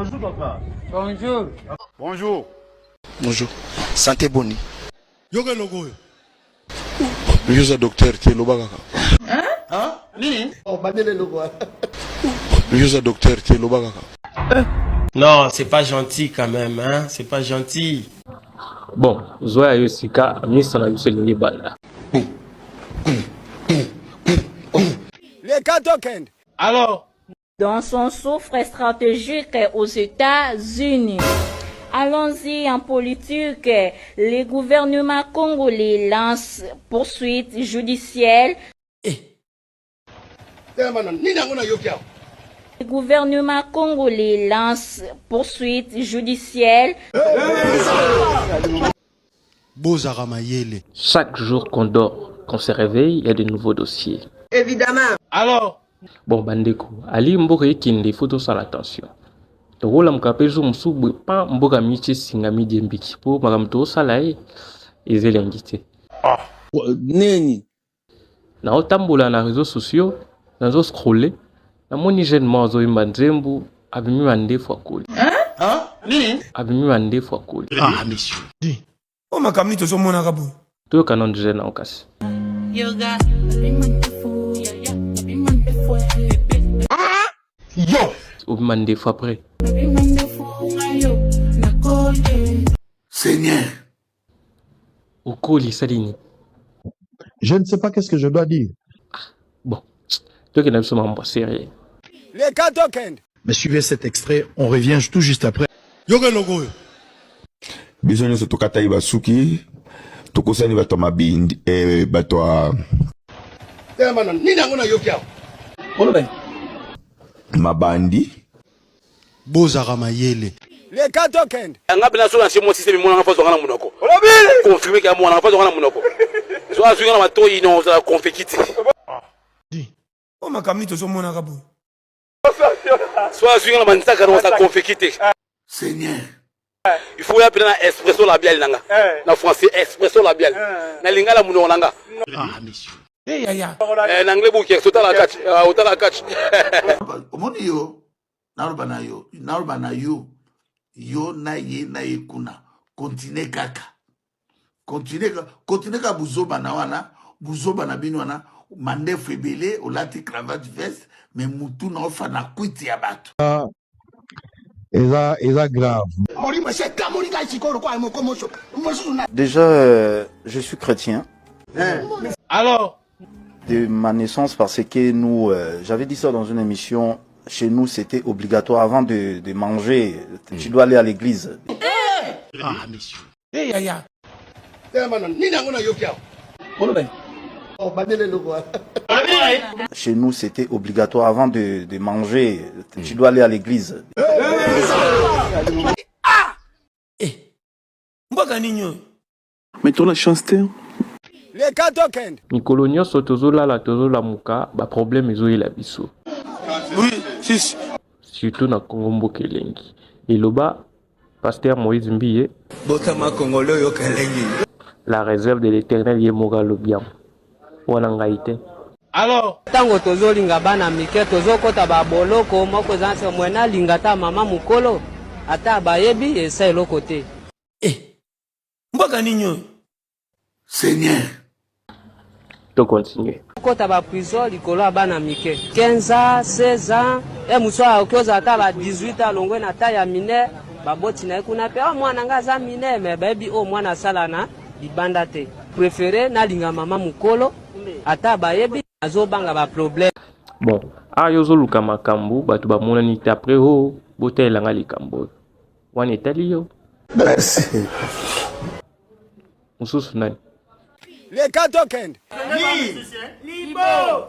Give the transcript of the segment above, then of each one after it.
Bonjour, papa. Bonjour. Bonjour. Bonjour. Santé boni. Yoga logo. Yuza docteur te loba kaka. Hein? Nini? Oh, bandele logo. Yuza docteur te loba kaka. Non, c'est pas gentil quand même, hein. C'est pas gentil. Bon, Zoya Yosika, ministre na biso lingi banda. Les Katokend. Alors? Dans son souffle stratégique aux États-Unis. Allons-y en politique. Les gouvernements congolais lancent poursuites judiciaires. Le gouvernement congolais lance poursuites judiciaires. Chaque jour qu'on dort, qu'on se réveille, il y a de nouveaux dossiers. Évidemment. Alors? Bon, Bandeko, Ali Mboka Kinde, il faut tous faire attention. Le rôle de Mkapejo Msoubou, pas Mboka Michi Singami Djembiki, pour Magamto Salae, et Zélengité. Neni. Na otambola na réseaux sociaux, na zo scroller, na moni jeune mazo imbanzembu, abimi wande fois cool. Hein? Nini? Abimi wande fois cool. Ah, monsieur. Oh, ma camni to so mona kabo. Tout canon de jeune en casse. Yoga. Yo! Obimande fois après. Seigneur. Okoli Salini. Je ne sais pas qu'est-ce que je dois dire. Bon, toi qui n'as pas sérieux. Les Katokend. Mais suivez cet extrait, on revient tout juste après. Yoga logo. Biso nyonso tokatai basuki tokosani bato mabindi bato mabandi Bozara mayele. Les Katokend. Ngabina so na chimo système mona ngafa zongana munoko. Confirmer que mona ngafa zongana munoko. So azu ngana matoyi no za confekite. Oh, ma camni to so mona kabo. So azu ngana manzaka no za confekite. Seigneur. Il faut y appeler na espresso labial nanga. Na français espresso labial. Na lingala munoko nanga. Ah, monsieur. Eh, ya. Na anglais buki sotala catch. Otala catch. Omoni yo. Naruba na yo. Yo na ye kuna. Continue kaka. Continue ka buzoba na wana. Buzoba na bino wana. Mande febele. Olati cravate veste. Mais mutu na ofa na kwiti ya batu. Eza grave. Déjà, je suis chrétien Alors? de ma naissance parce que nous, j'avais dit ça dans une émission, chez nous c'était obligatoire avant de manger, tu dois aller à l'église. Ah, monsieur. Eh, ya. Oh, bandele logo. Chez nous c'était obligatoire avant de manger, tu dois aller à l'église. Mboka ninyo. Mettons la chasteté. Les Katokend. Mikolo nyonso tozolala tozolamuka, ba problème ezoyela biso. Oui, si. Surtout na Congo mboka elengi. Eloba, pasteur Moïse Mbiye, Botama Congolais yo kalengi. la réserve de l'éternel yemoka lobiam. Wana ngai te. Alors? Tango tozolinga bana mike tozokota baboloko moko zanse mwena linga ta mama mukolo ata bayebi esa eloko te. Mboka ninyo. Seigneur. To continue. Kota ba prison likolo ya bana mike 15 ans 16 ans e muswa okyoza ata ba 18 ans longwe na ta ya mine baboti na kuna pe mwana nga za mine me baby o mwana sala na libanda te préféré na linga mama mukolo ata bayebi azobanga ba problème. Bon, ayo zoluka makambu batu bamona ni après ho botelanga likambo. Wana etali yo. Merci. Mususu nani? Les Katokend. Libo!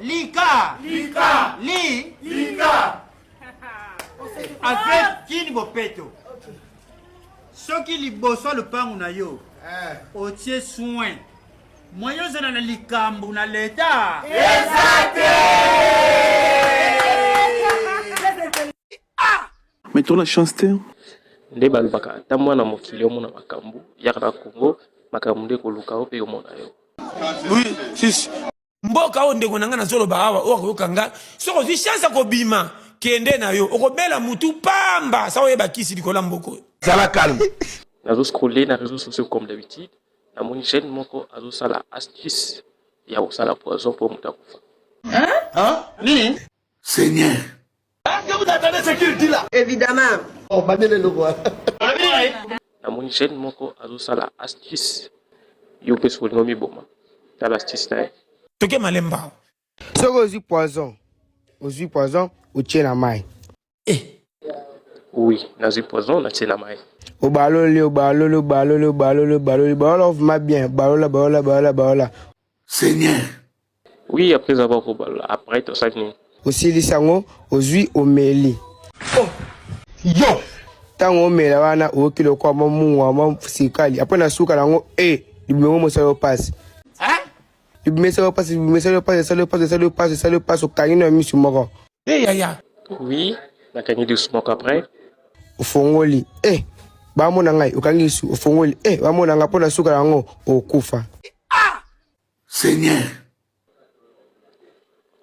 Lika! Avec qui ni bopeto? Soki liboso le pangu na yo. Otie soin. Moyo zana na likambu na leta. Mettons la chasteté. Nde balobaka ata mwana mokili omona makambu yaka na Congo makambu nde koluka ope omona yo. Oui, si. Mboka o ndeko nanga na zolo bawa o ko kanga. Soko zi chance ko bima. kende na yo okobela mutu pamba sa oyeba kisi likola mboko Zala calme. Nazo scroller na réseaux sociaux comme d'habitude. Na moni jeune moko azo sala astuce ya osala poison pour muta kufa. Hein? Nini? Seigneur. Est-ce que vous attendez ce qu'il dit là? Évidemment. Oh, badele le quoi. Na moni jeune moko azo sala astuce yo pe so ngomi boma. Ta l'astuce na. toke malemba. Soko ozi poison. Ozi poison, o tient la main. Oui, nazo poison na tient la main. O balole ma bien. Balola. Seigneur. Oui, après avoir probable. Après tout ça ni. Aussi lisango, ozui omeli. Oh. Yo. Tango omela wana okilo kwa mamu wa sikali. Après na suka lango libemo mo sa passe. Libemo passe au kanino misu moko. Yaya. Oui, na kanyi du smoke après. Ufongoli. Bamona ngai ukangi su ufongoli. Bamona nga pona suka lango okufa. Seigneur.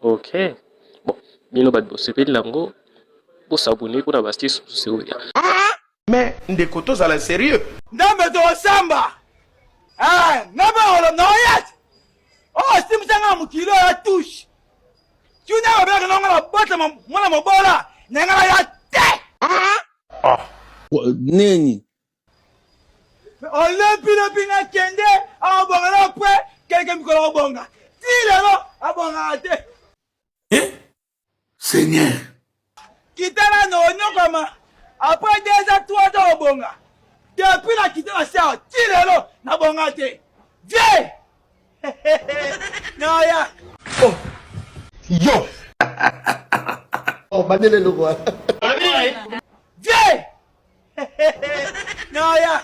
Ok. Bon, bino bad bosse pe lango. Bo s'abonner pour la astuce c'est ouvert. Mais ndeko tozala sérieux. Ndambe to samba. Ngaba olo no yet. Oh, simsanga mukilo ya touche. Tuna ba na ngala bota mona mobola. Ngala ya te. Neni. Ole pina kende abonga na pre quelqu'un mi ko bonga. Tilelo abonga te. Seigneur. Kitana no nyokoma. Après déjà 3 ans bonga. Depuis la kitana ça, tilelo na bonga te. Viens. Non ya. Oh. Yo. Oh, badele le quoi. Viens. Non ya.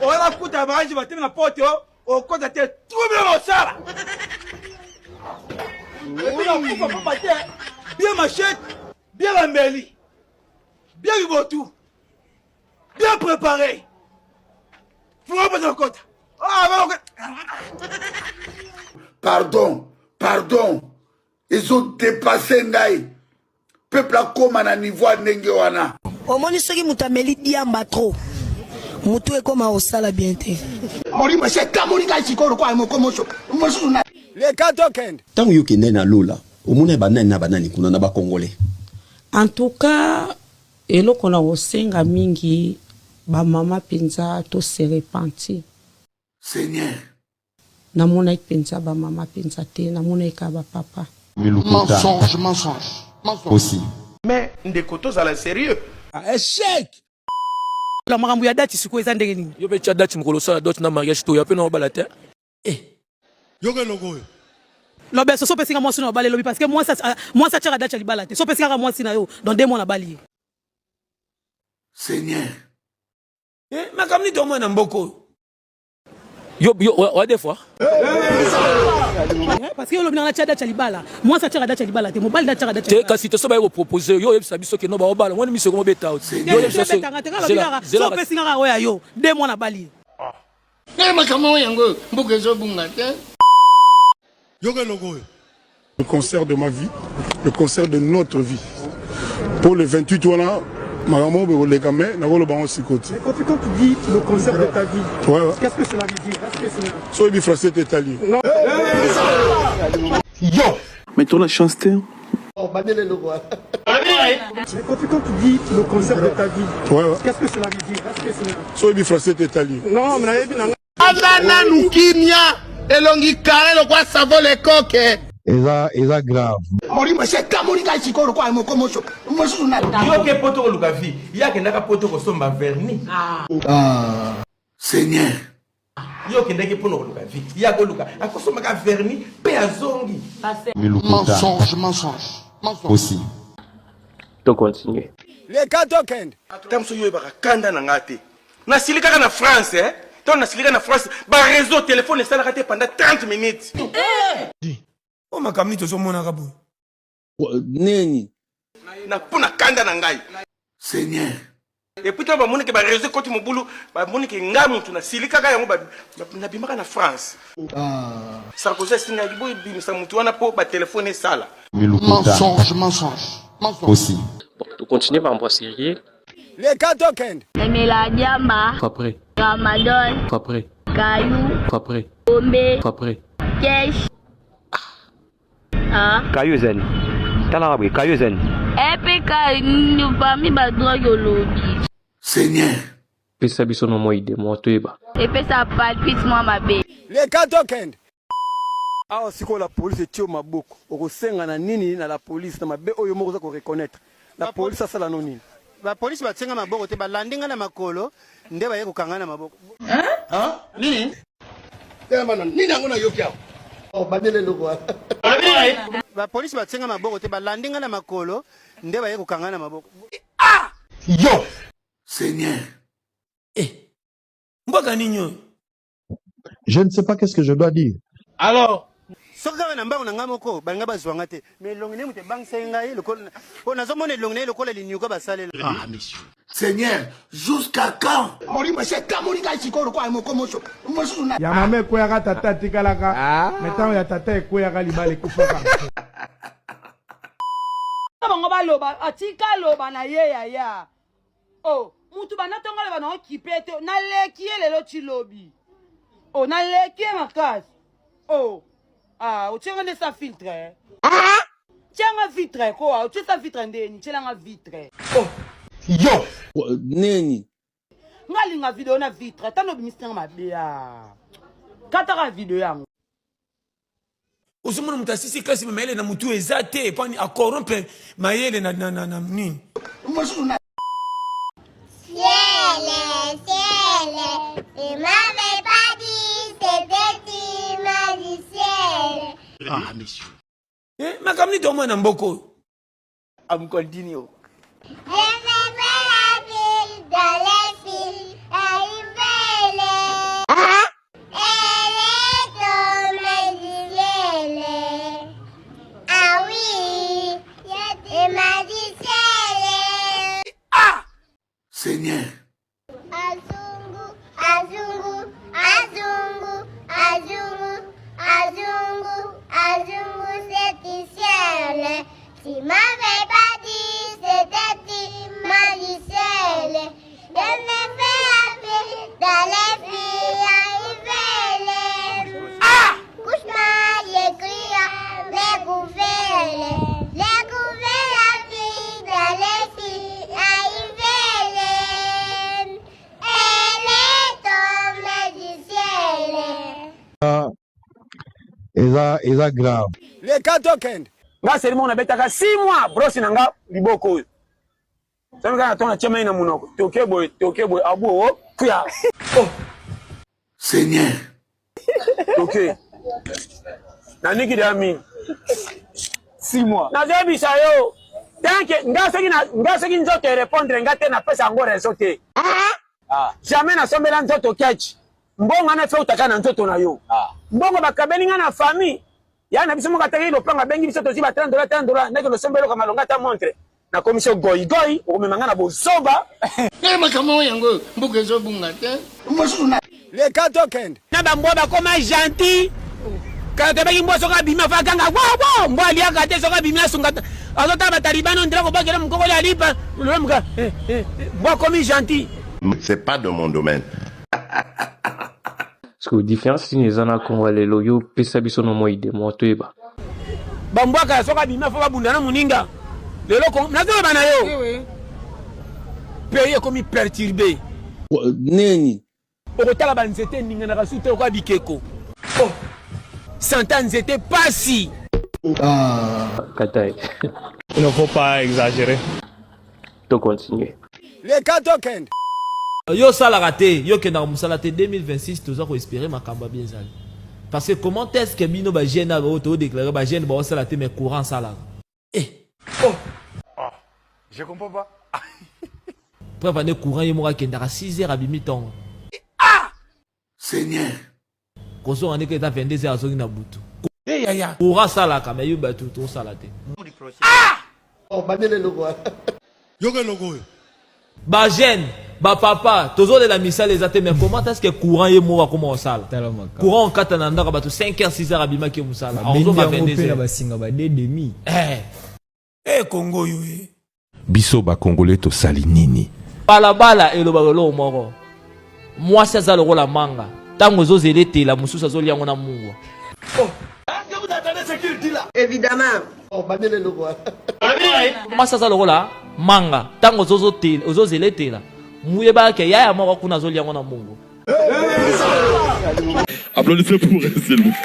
Ora kuta banji batemi na pote o kota te trouble mo sala. Kufa papa te bien machette, bien lambeli, bien ribotou, bien préparé. Faut pas de kota. Pardon. Ils ont dépassé ngai. Peuple a comme à niveau ndenge wana. Omoni soki mutameli diamba trop. Mutu ekoma osala bien te. Mori monsieur kamori ka chikoro kwa mo komosho. Mosu na. Le katokend. Tango yo kende na lola, omona banani kuna na ba congolais. En tout cas, eloko na osenga mingi ba mama penza to se repentir. Seigneur. Namona penza ba mama penza te, namona ka ba papa. Mensonge. Aussi. Mais ndeko tozala sérieux. Échec. La makambu ya dati siko eza ndenge nini? Yo be cha dati mukolo sa dot na mariage to ya pe na bala te. Yoga logo. Lobe so pesinga mwasi na bale lobi parce que moi ça tchara dati libala te. So pesinga mwasi na yo dans 2 mois na bali. Seigneur. Makamni to mwana mboko. Yo wa des fois. Parce que lobi na tchada libala. Moi ça tchara dati libala te. Mo bali tchara dati. Te kasi to so ba yo proposer yo yebisa biso ke no ba obala. Woni mi se ko mo beta out. Yo yebisa so. So pesinga wa yo 2 mois na bali. Le concert de ma vie, le concert de notre vie. Pour le 28, voilà, Maramo, les gamins, n'a pas le ballon côté. Quand tu dis le concert de ta vie, qu'est-ce que cela veut dire? Sois bien français, t'es italien. Non. Yo! Mais tu as la chance, t'es. Oh, badele le quoi. Quand tu dis le concert de ta vie, qu'est-ce que cela veut dire? Sois bien français, t'es italien. Non, mais Agana nukimia, elongi kare lo kwa savo le coque. Eza grave. Mori monsieur kamori ka chikoro kwa mo komosho. Mosu na. Yo ke poto ko lukavi, ya ke ndaka poto ko somba verni. Seigneur. Yo ke ndeke poto ko lukavi, ya ko luka, akosomba ka verni pe azongi. Mensonge. Aussi. Donc continuer. Le katokend. Tamso yo ba kanda na ngate. Na silika na France Tant na silika na France, ba réseau téléphone ça l'a pendant 30 minutes. Oh makamni to so mona kabo. Neni. Na pona kanda na ngai. Seigneur. Et puis quand on a réseau côté mon boulot, on a ngam tu na silika ka yango na bimaka na France. Ça cause singa dibo bimisa mutu wana po ba téléphone sala. Mensonge. Aussi. Bon, tu continues par un sérieux. Les 4 tokens. Emela Diamba, Faut après. Ramadan, Faut après. Caillou, Faut après. Ombe, Faut après. Kesh. Ah. Caillou Zen. Talarabi, Caillou Zen. EPK, nous parmi ma drogue au lobby. Seigneur. Pesa biso no moi de moi toeba. Et puis ça palpite moi ma bé. Les 4 tokens. Ah, si la police est tuée ma boucle. Au sein na nini na la police na mabe oyo moko za ko reconnaître. La police ça la noni. La police va tsenga maboko te ba landinga na makolo nde ba yeko kangana maboko. Hein? Nini? Nini yango na yokia? Oh, bandele loko. La police va tsenga maboko te ba landinga na makolo nde ba yeko kangana maboko. Ah! Yo! Seigneur. Je ne sais pas qu'est-ce que je dois dire. Alors, soka na mbango na ngamoko banga bazwanga te mais longene muté bang sengai lokol on azomone longene lokol linyuka basalela. Ah, monsieur. Seigneur, jusqu'à quand? Ya mame kweyaka tata tikalaka metango ya tata ekweyaka libala ekufaka bango baloba atika loba na ye ya oh mutu banatongola bana okipe te naleki ye lelo chilobi oh naleki ye makasi oh ah uchenga ne sa filtre chenga vitre ko uchisa vitre ndeni chelanga vitre oh yo Neni. ngalinga video na vitre tano bimisanga mabea kataka video yango Uzumuna mutasisi kasi maele na mutu ezate pani a corrompre maele na nini. Ciel, il m'avait pas dit, c'était ma du ciel. Ah, monsieur. Makamni domo na mboko. Am continue. Je vais faire la ville dans les fils, elle est tombée du ciel. Ah oui, c'est ma du ciel. Ah! Seigneur. Azungu, azungu, azungu, azungu, azungu, azungu, c'est du ciel. Tu m'avais pas dit, c'était ma du ciel. Je me fais la vie dans les filles arrivées. Ah! Couche-moi, les cris, les couverts, la vie dans les filles arrivées. Elle est tombée du ciel. Eza grave. Les 4 tokens. Nga serimo na betaka 6 mois brosi nanga liboko oyo. Sami kana tona chema ina munoko. Tokebo abu o kuya. Oh. Seigneur. OK. Na niki da mi 6 mois. Na zebi sayo. Tanke nga seki nzoto répondre nga te na pesa ngo rezo te. Jamais na sombela nzoto catch. Mbongo na fe utaka na nzoto na yo. Mbongo bakabeli nga na famille. Ya na biso mo kataki lo planga bengi biso tozi ba $30 ndeke lo sombelo ka malonga ta montre. Na commission goy o memanga na bozoba. Makamo yango mbuke zo bunga te. Les 4 tokens. Na bambo ba koma gentil. Ka te bagi mboso ka bima fa kanga wa mbo alia ka te so ka bima sunga. Azota ba talibano ndira ko bagera mukoko ya lipa. Lo muka. Mbo komi gentil. C'est pas de mon domaine. Parce que différence si les ana congolais loyo pesa biso no moi de moi toeba. Bambwaka soka bima fa babunda na muninga. Lelo ko na zo bana yo. Oui. Pays comme perturbé. Neni. Okotala ba nzete ninga na kasute ko bikeko. Oh. Santa nzete pasi. Kataï. Il ne faut pas exagérer. To continuer. Les 4 tokens. Yo sala raté, yo ke na musala te 2026 toza ko espérer makamba bien zali. Parce que comment est-ce que bino ba jeune ba auto déclarer ba jeune ba sala te mais courant sala. Oh. Je comprends pas. Preuve ane courant yemo ka kenda 6h à bimi tongo. Ah! Seigneur. Koso ane ke ta 22h à soki na butu. Ya. Courant sala ka mais yo ba tout sala te. Ah! Oh bandele loko. Yoga logo. Bagène, papa, toujours de la misale les athées, mais comment est-ce que courant est mort comme on sale? Courant en Katananda, 5h, 6h, abima qui est moussala. Eh, Congo, oui. Biso ba Congolais to salinini. Bala et le balolo moro. Moi, c'est ça le rôle à manga. Tant que vous avez la moussou, ça zoli à mon amour. Est-ce que vous attendez ce qu'il dit là? Évidemment. Moi, c'est ça le rôle à manga. Tant que vous avez là. Mouyeba ke ya moko kuna zoli à mon amour. Applaudissez pour elle, s'il vous plaît.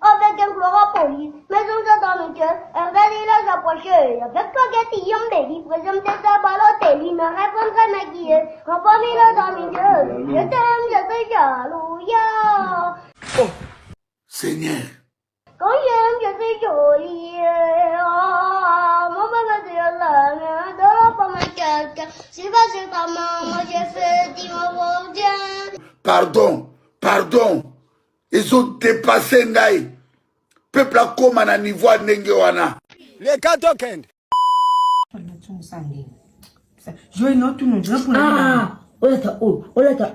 Avec un chloropolis, mais on s'est dans le cœur, un verre les approcher. Avec spaghetti, on me dit, présente ta balotelli, me répondrait maquillé, en famille dans le cœur. Je t'aime, je te jaloux, ya. Seigneur. Quand j'aime, je suis jolie. Oh, mon papa c'est la de la pomme quelqu'un. Si vas c'est ta maman, j'ai fait, dis-moi, bien. Pardon. Ils ont dépassé Ngaï. Peuple a comme à niveau Nengewana. Les Katokend. Je vais non tout le monde. Ah, olata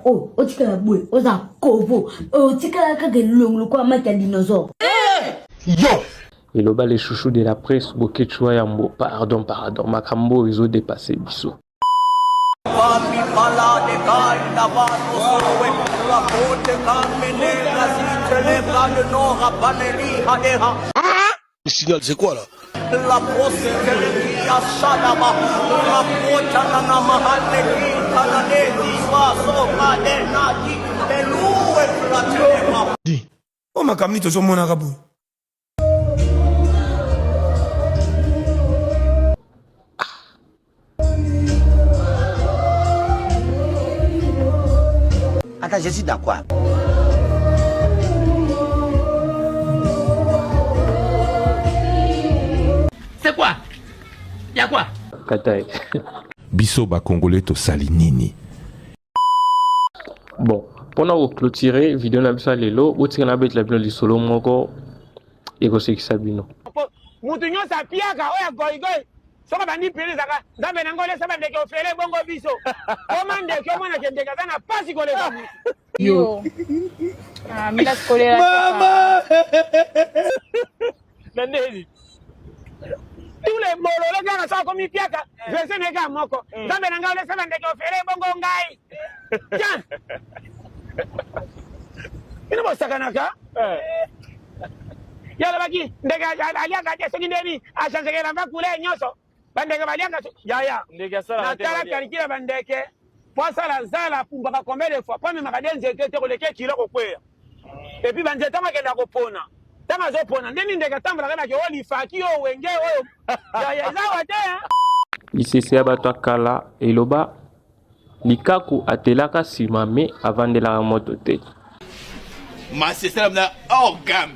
otika la boue, oza kovo, otika la kage longo kwa mata dinosaure. Yo! Et le bas les chouchous de la presse, Bokechua Yambo, pardon, Makambo, ils ont dépassé Bissot. Le signal, c'est quoi là? La prosécution à Shadaba, la protéana mahaleki, kananeti, waso, kadenaki, elou et platema. Dis. Oh ma camni to mon arabu. Attends, je suis d'accord. C'est quoi? Y'a quoi? Kataï. Biso ba Congolais to salinini. Bon, pendant que clôturer vidéo na bisa lelo, botika na bet la bino lisolo moko ekosekisa bino. Mutu nyonso apiaka oyo goigoi soki bandi pili zaka nzambe nango olesa bandeke ofele bongo biso koma ndeke omwana kendeke aza na pasi koleka Yo. Mila skolera. Mama. Nandezi. Tous les mololo kaka sa komi piaka verse neka moko nzambe nango olesa bandeke ofele bongo ngai. Tiens. Ina bosakanaka? Yala baki ndege alianga je soki ndeni achanzekela mbakule nyonso bandeke balianga yaya ndege sala natala kalikila bandeke posala nzala pumbaka combien de fois pome makade nzete te koleke kilo kokweya epi banzete makenda kopona tanga zopona ndeni ndege tambalaka na ke olifaki o wenge oyo yaya zawa te Lisese ya bato akala eloba likaku atelaka nsima me avandelaka moto te. Ma c'est ça, oh gamme.